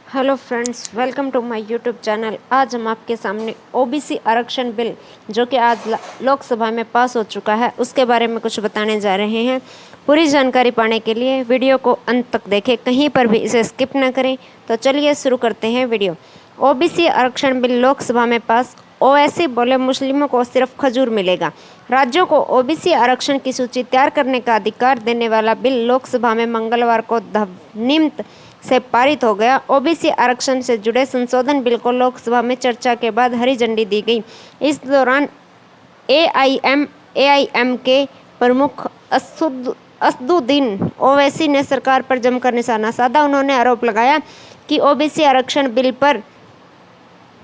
Hello friends, welcome to my YouTube channel. आज हम आपके सामने ओबीसी आरक्षण बिल जो कि आज लोकसभा में पास हो चुका है उसके बारे में कुछ बताने जा रहे हैं। पूरी जानकारी पाने के लिए वीडियो को अंत तक देखें, कहीं पर भी इसे स्किप ना करें। तो चलिए शुरू करते हैं वीडियो। ओबीसी आरक्षण बिल लोकसभा में पास। ओवैसी बोले मुस्लिमों को सिर्फ खजूर मिलेगा। राज्यों को ओबीसी आरक्षण की सूची तैयार करने का अधिकार देने वाला बिल लोकसभा में मंगलवार को ध्वनिमत से पारित हो गया। ओबीसी आरक्षण से जुड़े संशोधन बिल को लोकसभा में चर्चा के बाद हरी झंडी दी गई। इस दौरान एआईएम के प्रमुख असदुद्दीन ओवैसी ने सरकार पर जमकर निशाना साधा। उन्होंने आरोप लगाया कि ओबीसी आरक्षण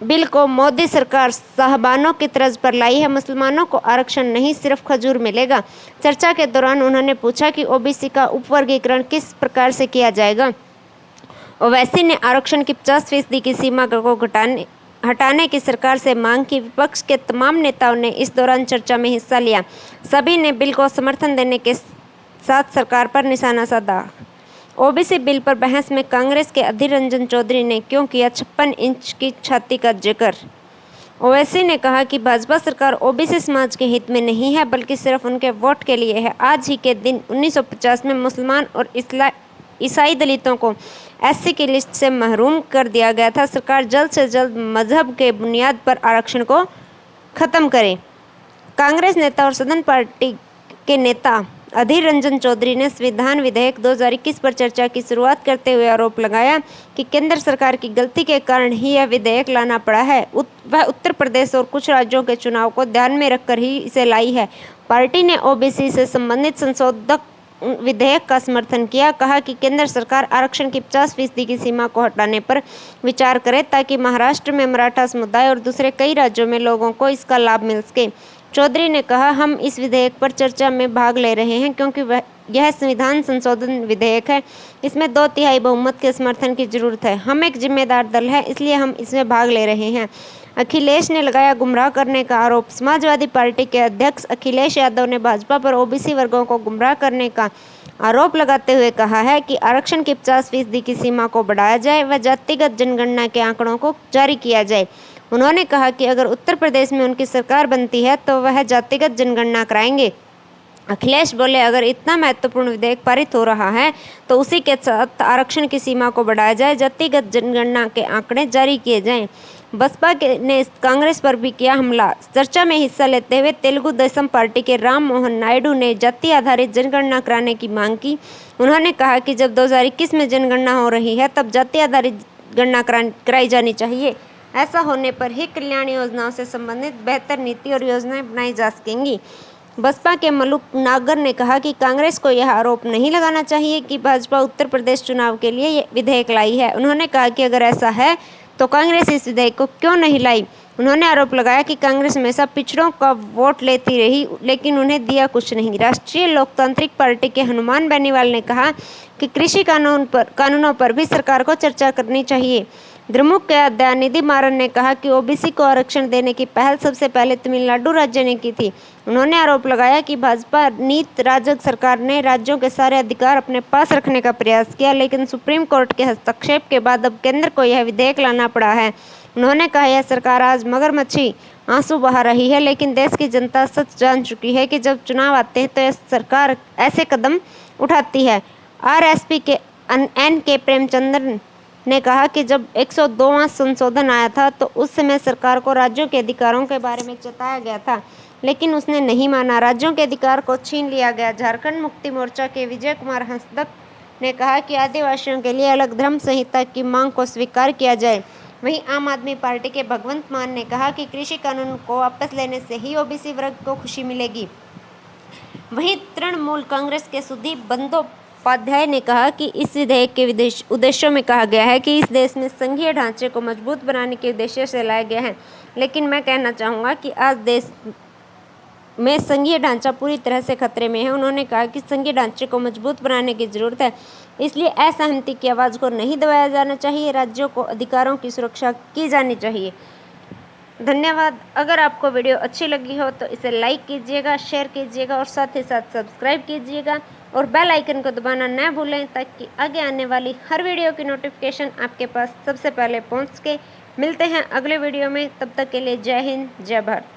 बिल को मोदी सरकार साहबानों की तर्ज पर लाई है। मुसलमानों को आरक्षण नहीं, सिर्फ खजूर मिलेगा। चर्चा के दौरान उन्होंने पूछा कि ओबीसी का उपवर्गीकरण किस प्रकार से किया जाएगा। ओवैसी ने आरक्षण की 50% की सीमा को हटाने की सरकार से मांग की। विपक्ष के तमाम नेताओं ने इस दौरान चर्चा में हिस्सा लिया। सभी ने बिल को समर्थन देने के साथ सरकार पर निशाना साधा। ओबीसी बिल पर बहस में कांग्रेस के अधीर रंजन चौधरी ने क्यों किया 56 इंच की छाती का जिक्र। ओवैसी ने कहा कि भाजपा सरकार ओबीसी समाज के हित में नहीं है, बल्कि सिर्फ उनके वोट के लिए है। आज ही के दिन 1950 में मुसलमान और ईसाई दलितों को एससी की लिस्ट से महरूम कर दिया गया था। सरकार जल्द से जल्द मजहब के बुनियाद पर आरक्षण को खत्म करे। कांग्रेस नेता और सदन पार्टी के नेता अधीर रंजन चौधरी ने संविधान विधेयक 2021 पर चर्चा की शुरुआत करते हुए आरोप लगाया कि केंद्र सरकार की गलती के कारण ही यह विधेयक लाना पड़ा है। वह उत्तर प्रदेश और कुछ राज्यों के चुनाव को ध्यान में रखकर ही इसे लाई है। पार्टी ने ओबीसी से संबंधित संशोधक विधेयक का समर्थन किया। कहा कि केंद्र सरकार आरक्षण की 50% की सीमा को हटाने पर विचार करे ताकि महाराष्ट्र में मराठा समुदाय और दूसरे कई राज्यों में लोगों को इसका लाभ मिल सके। चौधरी ने कहा, हम इस विधेयक पर चर्चा में भाग ले रहे हैं क्योंकि यह संविधान संशोधन विधेयक है। इसमें 2/3 बहुमत के समर्थन की जरूरत है। हम एक जिम्मेदार दल है, इसलिए हम इसमें भाग ले रहे हैं। अखिलेश ने लगाया गुमराह करने का आरोप। समाजवादी पार्टी के अध्यक्ष अखिलेश यादव ने भाजपा पर ओबीसी वर्गों को गुमराह करने का आरोप लगाते हुए कहा है कि आरक्षण की 50% की सीमा को बढ़ाया जाए व जातिगत जनगणना के आंकड़ों को जारी किया जाए। उन्होंने कहा कि अगर उत्तर प्रदेश में उनकी सरकार बनती है तो वह जातिगत जनगणना कराएंगे। अखिलेश बोले, अगर इतना महत्वपूर्ण विधेयक पारित हो रहा है तो उसी के साथ आरक्षण की सीमा को बढ़ाया जाए, जातिगत जनगणना के आंकड़े जारी किए जाएं। बसपा ने कांग्रेस पर भी किया हमला। चर्चा में हिस्सा लेते हुए तेलुगु देशम पार्टी के राम मोहन नायडू ने जाति आधारित जनगणना कराने की मांग की। उन्होंने कहा कि जब 2021 में जनगणना हो रही है तब जाति आधारित गणना कराई जानी चाहिए। ऐसा होने पर ही कल्याण योजनाओं से संबंधित बेहतर नीति और योजनाएं बनाई जा सकेंगी। बसपा के मलूक नागर ने कहा कि कांग्रेस को यह आरोप नहीं लगाना चाहिए कि भाजपा उत्तर प्रदेश चुनाव के लिए ये विधेयक लाई है। उन्होंने कहा कि अगर ऐसा है तो कांग्रेस इस विधेयक को क्यों नहीं लाई। उन्होंने आरोप लगाया कि कांग्रेस हमेशा पिछड़ों का वोट लेती रही लेकिन उन्हें दिया कुछ नहीं। राष्ट्रीय लोकतांत्रिक पार्टी के हनुमान बेनीवाल ने कहा कि कृषि कानूनों पर भी सरकार को चर्चा करनी चाहिए। द्रमुक के दयानिधि मारन ने कहा कि ओबीसी को आरक्षण देने की पहल सबसे पहले तमिलनाडु राज्य ने की थी। उन्होंने आरोप लगाया कि भाजपा नीति राजग सरकार ने राज्यों के सारे अधिकार अपने पास रखने का प्रयास किया, लेकिन सुप्रीम कोर्ट के हस्तक्षेप के बाद अब केंद्र को यह विधेयक लाना पड़ा है। उन्होंने कहा, यह सरकार आज मगरमच्छी आंसू बहा रही है, लेकिन देश की जनता सच जान चुकी है कि जब चुनाव आते हैं तो यह सरकार ऐसे कदम उठाती है। आरएसपी के एन के प्रेमचंद्रन ने कहा कि जब 102वां संशोधन आया था तो उस समय सरकार को राज्यों के अधिकारों के बारे में चेताया गया था, लेकिन उसने नहीं माना। राज्यों के अधिकार को छीन लिया गया। झारखंड मुक्ति मोर्चा के विजय कुमार हंसदक ने कहा कि आदिवासियों के लिए अलग धर्म संहिता की मांग को स्वीकार किया जाए। वहीं आम आदमी पार्टी के भगवंत मान ने कहा कि कृषि कानून को वापस लेने से ही ओबीसी वर्ग को खुशी मिलेगी। वहीं तृणमूल कांग्रेस के सुदीप बंदोपाध्याय ने कहा कि इस विधेयक के उद्देश्यों में कहा गया है कि इस देश में संघीय ढांचे को मजबूत बनाने के उद्देश्य से लाया गया है, लेकिन मैं कहना चाहूँगा कि आज देश में संघीय ढांचा पूरी तरह से खतरे में है। उन्होंने कहा कि संघीय ढांचे को मजबूत बनाने की जरूरत है, इसलिए असहमति की आवाज़ को नहीं दबाया जाना चाहिए। राज्यों को अधिकारों की सुरक्षा की जानी चाहिए। धन्यवाद। अगर आपको वीडियो अच्छी लगी हो तो इसे लाइक कीजिएगा, शेयर कीजिएगा और साथ ही साथ सब्सक्राइब कीजिएगा और बेल आइकन को दबाना न भूलें ताकि आगे आने वाली हर वीडियो की नोटिफिकेशन आपके पास सबसे पहले पहुंच सके। मिलते हैं अगले वीडियो में, तब तक के लिए जय हिंद, जय भारत।